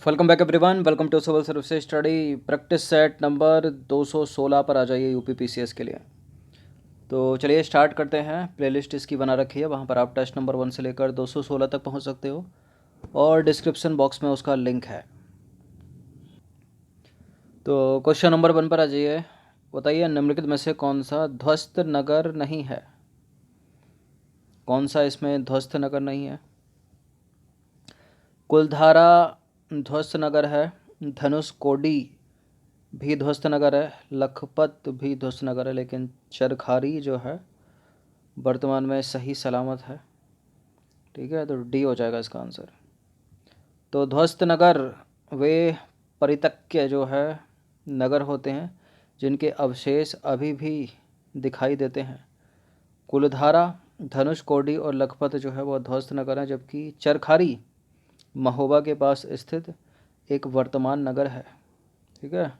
Welcome back everyone, welcome to civil services study practice set number 216 पर आ जाइए UP PCS के लिए। तो चलिए स्टार्ट करते हैं। प्लेलिस्ट इसकी बना रखी है, वहाँ पर आप टेस्ट नंबर 1 से लेकर 216 तक पहुँच सकते हो और डिस्क्रिप्शन बॉक्स में उसका लिंक है। तो क्वेश्चन नंबर 1 पर आ जाइए। बताइए निम्नलिखित में से कौन सा ध्वस्त नगर नहीं है। कौन सा इसमें ध्वस्त नगर नहीं है? कुलधारा ध्वस्त नगर है, धनुषकोडी भी ध्वस्त नगर है, लखपत भी ध्वस्त नगर है, लेकिन चरखारी जो है वर्तमान में सही सलामत है। ठीक है, तो डी हो जाएगा इसका आंसर। तो ध्वस्त नगर वे परित्यक्य जो है नगर होते हैं जिनके अवशेष अभी भी दिखाई देते हैं। कुलधारा, धनुषकोडी और लखपत जो है वो ध्वस्त नगर हैं, जबकि चरखारी महोबा के पास स्थित एक वर्तमान नगर है। ठीक है,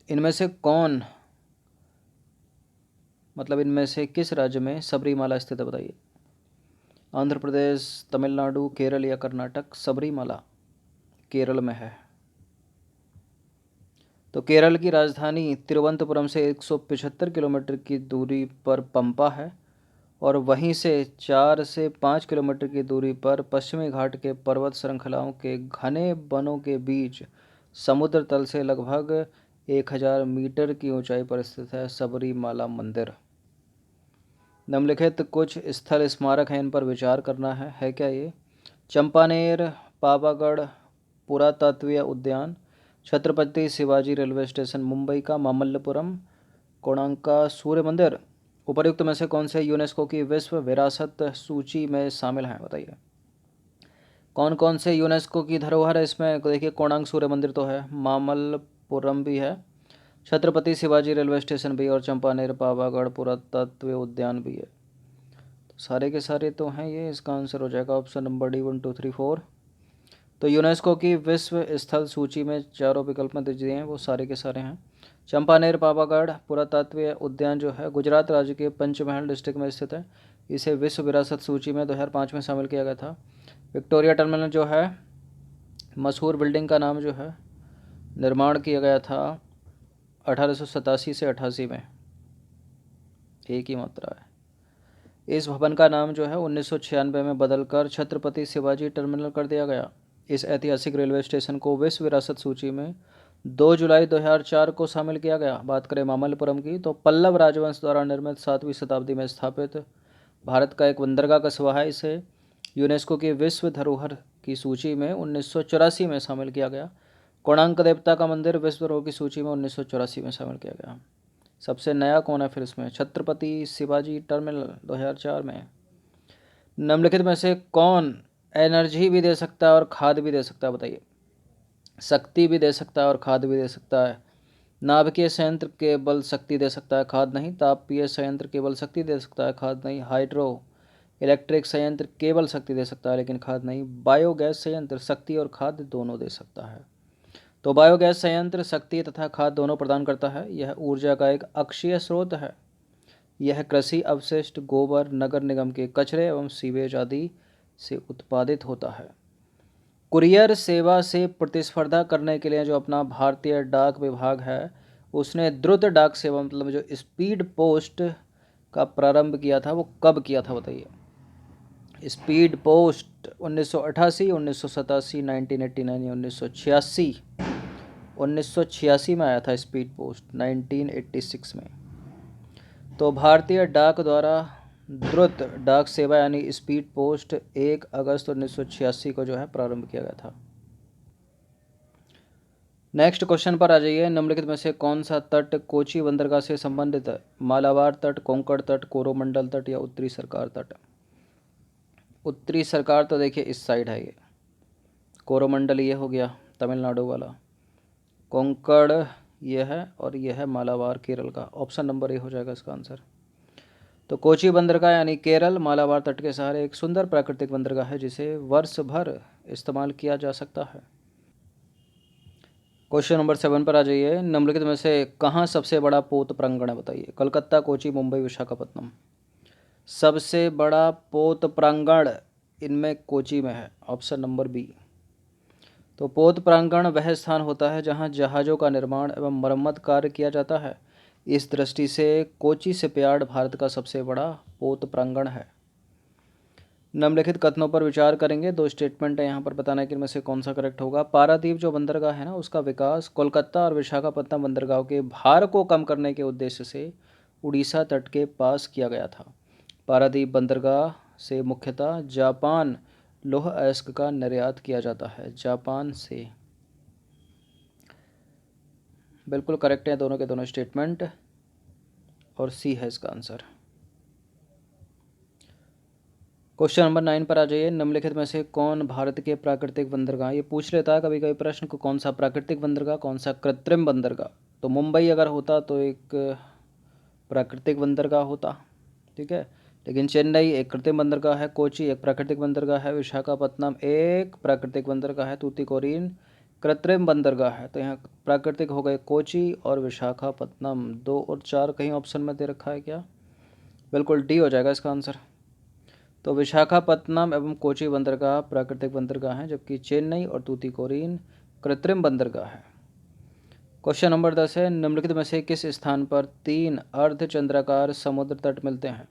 इनमें से कौन, मतलब इनमें से किस राज्य में सबरीमाला स्थित है? बताइए। आंध्र प्रदेश, तमिलनाडु, केरल या कर्नाटक? सबरीमाला केरल में है। तो केरल की राजधानी तिरुवनंतपुरम से 175 किलोमीटर की दूरी पर पंपा है और वहीं से 4 से 5 किलोमीटर की दूरी पर पश्चिमी घाट के पर्वत श्रृंखलाओं के घने वनों के बीच समुद्र तल से लगभग 1000 मीटर की ऊंचाई पर स्थित है सबरीमाला मंदिर। निम्नलिखित कुछ स्थल स्मारक हैं, इन पर विचार करना है क्या ये? चंपानेर पावागढ़ पुरातत्वीय उद्यान, छत्रपति शिवाजी रेलवे स्टेशन मुंबई का, मामल्लपुरम, कोणार्क का सूर्य मंदिर। उपर्युक्त में से कौन से यूनेस्को की विश्व विरासत सूची में शामिल हैं? बताइए। कौन कौन से यूनेस्को की धरोहर है इसमें? देखिए, कोणार्क सूर्य मंदिर तो है, मामल्लपुरम भी है, छत्रपति शिवाजी रेलवे स्टेशन भी है और चंपानेर पावागढ़ पुरातत्व उद्यान भी है। तो सारे के सारे तो हैं ये। इसका आंसर हो जाएगा ऑप्शन नंबर डी 1 2 3 4। तो यूनेस्को की विश्व स्थल सूची में चारों विकल्प में दिए हैं वो सारे के सारे हैं। चंपानेर पावागढ़ पुरातत्व उद्यान जो है गुजरात राज्य के पंचमहल डिस्ट्रिक्ट में स्थित है। इसे विश्व विरासत सूची में 2005 में शामिल किया गया था। विक्टोरिया टर्मिनल जो है मशहूर बिल्डिंग का नाम जो है निर्माण किया गया था 1887 से 88 में, एक ही मात्रा है। इस भवन का नाम जो है 1996 में बदलकर छत्रपति शिवाजी टर्मिनल कर दिया गया। इस ऐतिहासिक रेलवे स्टेशन को विश्व विरासत सूची में 2 जुलाई 2004 को शामिल किया गया। बात करें मामल्लपुरम की, तो पल्लव राजवंश द्वारा निर्मित 7वीं शताब्दी में स्थापित भारत का एक बंदरगाह कस्बा है। इसे यूनेस्को की विश्व धरोहर की सूची में 1984 में शामिल किया गया। कोणार्क देवता का मंदिर विश्व धरोहर की सूची में 1984 में शामिल किया गया। सबसे नया कौन है फिर इसमें? छत्रपति शिवाजी टर्मिनल 2004 में। निम्नलिखित में से कौन एनर्जी भी दे सकता है और खाद भी दे सकता है? बताइए। शक्ति भी दे सकता है और खाद भी दे सकता है। नाभिकीय संयंत्र केवल शक्ति दे सकता है, खाद नहीं। तापीय संयंत्र केवल शक्ति दे सकता है, खाद नहीं। हाइड्रो इलेक्ट्रिक संयंत्र केवल शक्ति दे सकता है लेकिन खाद नहीं। बायोगैस संयंत्र शक्ति और खाद दोनों दे सकता है। तो बायोगैस संयंत्र शक्ति तथा खाद दोनों प्रदान करता है। यह ऊर्जा का एक अक्षीय स्रोत है। यह कृषि अवशिष्ट, गोबर, नगर निगम के कचरे एवं सीवेज आदि से उत्पादित होता है। कुरियर सेवा से प्रतिस्पर्धा करने के लिए जो अपना भारतीय डाक विभाग है उसने द्रुत डाक सेवा मतलब जो स्पीड पोस्ट का प्रारंभ किया था वो कब किया था? बताइए। स्पीड पोस्ट 1988, 1987, 1989 या 1986? 1986 में आया था स्पीड पोस्ट, 1986 में। तो भारतीय डाक द्वारा द्रुत डाक सेवा यानी स्पीड पोस्ट 1 अगस्त 1986 को जो है प्रारंभ किया गया था। नेक्स्ट क्वेश्चन पर आ जाइए। निम्नलिखित में से कौन सा तट कोची बंदरगाह से संबंधित है? मालाबार तट, कोंकण तट, कोरोमंडल तट या उत्तरी सरकार तट? उत्तरी सरकार तो देखिए इस साइड है, ये कोरोमंडल ये हो गया तमिलनाडु वाला, कोंकण ये है और ये है मालाबार केरल का। ऑप्शन नंबर ए हो जाएगा इसका आंसर। तो कोची बंदरगाह यानी केरल मालाबार तट के सहारे एक सुंदर प्राकृतिक बंदरगाह है जिसे वर्ष भर इस्तेमाल किया जा सकता है। क्वेश्चन नंबर 7 पर आ जाइए। निम्नलिखित में से कहाँ सबसे बड़ा पोत प्रांगण है? बताइए। कलकत्ता, कोची, मुंबई, विशाखापत्तनम? सबसे बड़ा पोत प्रांगण इनमें कोची में है, ऑप्शन नंबर बी। तो पोत प्रांगण वह स्थान होता है जहां जहाज़ों का निर्माण एवं मरम्मत कार्य किया जाता है। इस दृष्टि से कोची शिपयार्ड भारत का सबसे बड़ा पोत प्रांगण है। निम्नलिखित कथनों पर विचार करेंगे। दो स्टेटमेंट है यहाँ पर, बताना है कि इनमें से कौन सा करेक्ट होगा। पारादीप जो बंदरगाह है ना, उसका विकास कोलकाता और विशाखापत्तनम बंदरगाह के भार को कम करने के उद्देश्य से उड़ीसा तट के पास किया गया था। पारादीप बंदरगाह से मुख्यतः जापान लौह अयस्क का निर्यात किया जाता है, जापान से। बिल्कुल करेक्ट है दोनों के दोनों स्टेटमेंट, और सी है इसका आंसर। क्वेश्चन नंबर 9 पर आ जाइए। निम्नलिखित में से कौन भारत के प्राकृतिक बंदरगाह, ये पूछ लेता है कभी कभी प्रश्न को, कौन सा प्राकृतिक बंदरगाह, कौन सा कृत्रिम बंदरगाह। तो मुंबई अगर होता तो एक प्राकृतिक बंदरगाह होता, ठीक है, लेकिन चेन्नई एक कृत्रिम बंदरगाह है, कोची एक प्राकृतिक बंदरगाह है, विशाखापत्तनम एक प्राकृतिक बंदरगाह है, तूतीकोरिन कृत्रिम बंदरगाह है। तो यहाँ प्राकृतिक हो गए कोची और विशाखापत्तनम। 2 और 4 कहीं ऑप्शन में दे रखा है क्या? बिल्कुल डी हो जाएगा इसका आंसर। तो विशाखापत्तनम एवं कोची बंदरगाह प्राकृतिक बंदरगाह हैं, जबकि चेन्नई और तूतीकोरिन कृत्रिम बंदरगाह है। क्वेश्चन नंबर 10 है। निम्नलिखित में से किस स्थान पर 3 अर्धचंद्राकार समुद्र तट मिलते हैं?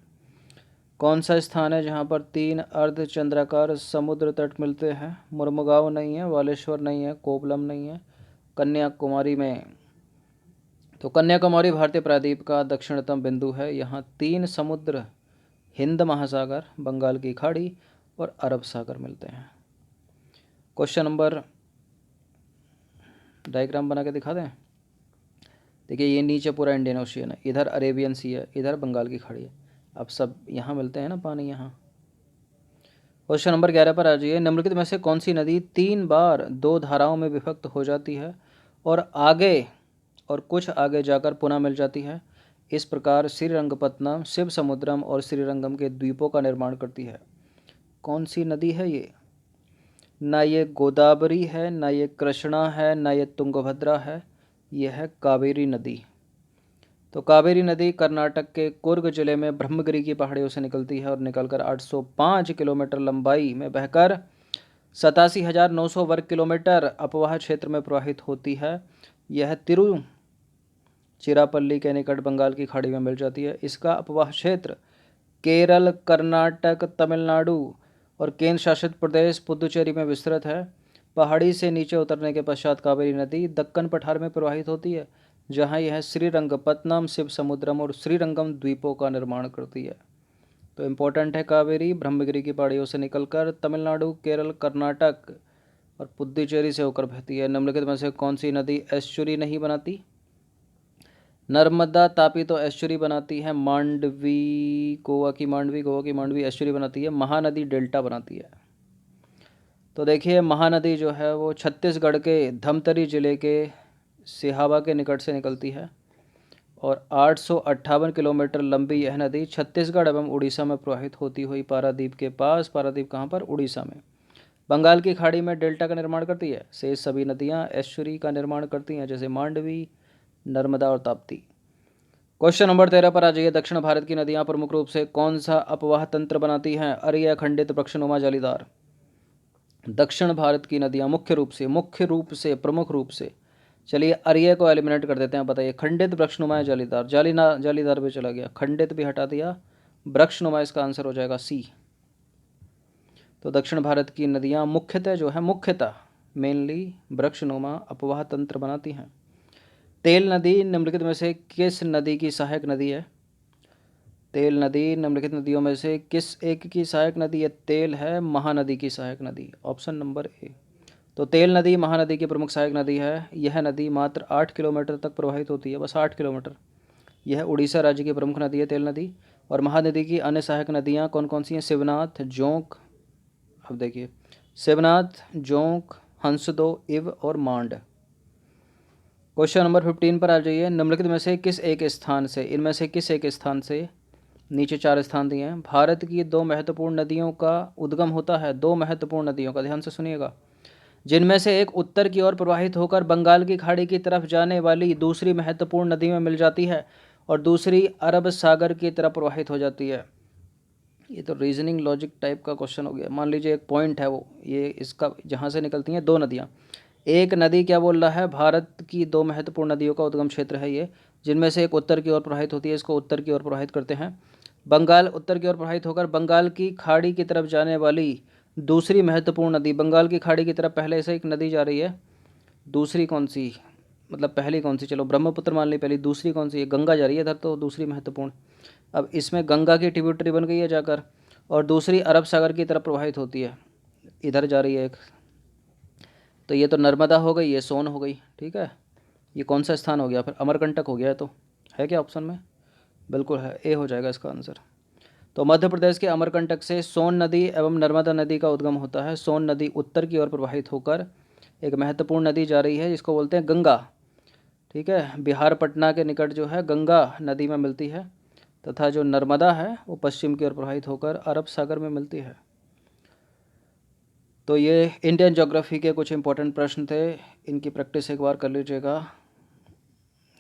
कौन सा स्थान है जहां पर 3 अर्धचंद्राकार समुद्र तट मिलते हैं? मुरमुगांव नहीं है, वालेश्वर नहीं है, कोवलम नहीं है, कन्याकुमारी में। तो कन्याकुमारी भारतीय प्रायद्वीप का दक्षिणतम बिंदु है। यहाँ 3 समुद्र, हिंद महासागर, बंगाल की खाड़ी और अरब सागर मिलते हैं। क्वेश्चन नंबर, डायग्राम बना के दिखा दें। देखिए ये नीचे पूरा इंडियन ओशियन है, इधर अरेबियन सी है, इधर बंगाल की खाड़ी है। अब सब यहाँ मिलते हैं ना पानी यहाँ। क्वेश्चन नंबर 11 पर आ जाइए। निम्नलिखित में से कौन सी नदी 3 बार 2 धाराओं में विभक्त हो जाती है और कुछ आगे जाकर पुनः मिल जाती है? इस प्रकार श्रीरंगपत्तनम, शिव समुद्रम और श्रीरंगम के द्वीपों का निर्माण करती है। कौन सी नदी है ये? ना ये गोदावरी है, ना ये कृष्णा है, ना ये तुंगभद्रा है, यह है कावेरी नदी। तो कावेरी नदी कर्नाटक के कुर्ग जिले में ब्रह्मगिरी की पहाड़ियों से निकलती है और निकलकर 805 किलोमीटर लंबाई में बहकर 87,900 वर्ग किलोमीटर अपवाह क्षेत्र में प्रवाहित होती है। यह तिरुचिरापल्ली के निकट बंगाल की खाड़ी में मिल जाती है। इसका अपवाह क्षेत्र केरल, कर्नाटक, तमिलनाडु और केंद्र शासित प्रदेश पुदुचेरी में विस्तृत है। पहाड़ी से नीचे उतरने के पश्चात कावेरी नदी दक्कन पठार में प्रवाहित होती है, जहां यह श्रीरंगपत्तनम, शिव समुद्रम और श्रीरंगम द्वीपों का निर्माण करती है। तो इम्पोर्टेंट है, कावेरी ब्रह्मगिरी की पहाड़ियों से निकलकर तमिलनाडु, केरल, कर्नाटक और पुदुचेरी से होकर बहती है। निम्नलिखित में से कौन सी नदी एस्चुरी नहीं बनाती? नर्मदा, तापी तो एस्चुरी बनाती है, गोवा की मांडवी एस्चुरी बनाती है, महानदी डेल्टा बनाती है। तो देखिए महानदी जो है वो छत्तीसगढ़ के धमतरी जिले के सिहावा के निकट से निकलती है और 858 किलोमीटर लंबी यह नदी छत्तीसगढ़ एवं उड़ीसा में प्रवाहित होती हुई पारादीप के पास, पारादीप कहाँ पर? उड़ीसा में, बंगाल की खाड़ी में डेल्टा का निर्माण करती है। शेष सभी नदियाँ एस्चुरी का निर्माण करती हैं, जैसे मांडवी, नर्मदा और ताप्ती। क्वेश्चन नंबर 13 पर आ जाइए। दक्षिण भारत की नदियाँ प्रमुख रूप से कौन सा अपवाह तंत्र बनाती हैं? अरिया, खंडित, वृक्षनुमा, जालीदार। दक्षिण भारत की नदियाँ मुख्य रूप से प्रमुख रूप से, चलिए अरिया को एलिमिनेट कर देते हैं। बताइए, खंडित, वृक्षनुमा, जालीदार। जालीदार भी चला गया, खंडित भी हटा दिया, वृक्षनुमा इसका आंसर हो जाएगा सी। तो दक्षिण भारत की नदियाँ मुख्यतः मेनली वृक्षनुमा अपवाह तंत्र बनाती हैं। तेल नदी निम्नलिखित में से किस नदी की सहायक नदी है? तेल नदी निम्नलिखित नदियों में से किस एक की सहायक नदी है? तेल है महानदी की सहायक नदी, ऑप्शन नंबर ए। तो तेल नदी महानदी की प्रमुख सहायक नदी है। यह नदी मात्र 8 किलोमीटर तक प्रवाहित होती है, बस 8 किलोमीटर। यह उड़ीसा राज्य की प्रमुख नदी है तेल नदी। और महानदी की अन्य सहायक नदियाँ कौन कौन सी हैं? शिवनाथ, जोंक, अब देखिए शिवनाथ, जोंक, हंसदो, इव और मांड। क्वेश्चन नंबर 15 पर आ जाइए। निम्नलिखित में से किस एक स्थान से, इनमें से किस एक स्थान से, नीचे 4 स्थान दिए हैं, भारत की 2 महत्वपूर्ण नदियों का उद्गम होता है? 2 महत्वपूर्ण नदियों का, ध्यान से सुनिएगा, जिनमें से एक उत्तर की ओर प्रवाहित होकर बंगाल की खाड़ी की तरफ जाने वाली दूसरी महत्वपूर्ण नदी में मिल जाती है और दूसरी अरब सागर की तरफ प्रवाहित हो जाती है। ये तो रीजनिंग लॉजिक टाइप का क्वेश्चन हो गया। मान लीजिए एक पॉइंट है वो, ये इसका जहाँ से निकलती हैं दो नदियाँ। एक नदी क्या बोल रहा है, भारत की दो महत्वपूर्ण नदियों का उद्गम क्षेत्र है ये, जिनमें से एक उत्तर की ओर प्रवाहित होती है, इसको उत्तर की ओर प्रवाहित करते हैं। बंगाल उत्तर की ओर प्रवाहित होकर बंगाल की खाड़ी की तरफ जाने वाली दूसरी महत्वपूर्ण नदी, बंगाल की खाड़ी की तरफ पहले से एक नदी जा रही है, दूसरी कौन सी, मतलब पहली कौन सी, चलो ब्रह्मपुत्र मान ली पहली, दूसरी कौन सी है, गंगा जा रही है इधर, तो दूसरी महत्वपूर्ण। अब इसमें गंगा की ट्रिब्यूटरी बन गई है जाकर, और दूसरी अरब सागर की तरफ प्रवाहित होती है, इधर जा रही है एक, तो ये तो नर्मदा हो गई, ये सोन हो गई, ठीक है। ये कौन सा स्थान हो गया फिर, अमरकंटक हो गया है, तो है क्या ऑप्शन में, बिल्कुल है, ए हो जाएगा इसका आंसर। तो मध्य प्रदेश के अमरकंटक से सोन नदी एवं नर्मदा नदी का उद्गम होता है। सोन नदी उत्तर की ओर प्रवाहित होकर एक महत्वपूर्ण नदी जा रही है जिसको बोलते हैं गंगा, ठीक है। बिहार पटना के निकट जो है गंगा नदी में मिलती है, तथा जो नर्मदा है वो पश्चिम की ओर प्रवाहित होकर अरब सागर में मिलती है। तो ये इंडियन ज्योग्राफी के कुछ इंपॉर्टेंट प्रश्न थे, इनकी प्रैक्टिस एक बार कर लीजिएगा।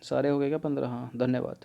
सारे हो गए क्या 15? हाँ, धन्यवाद।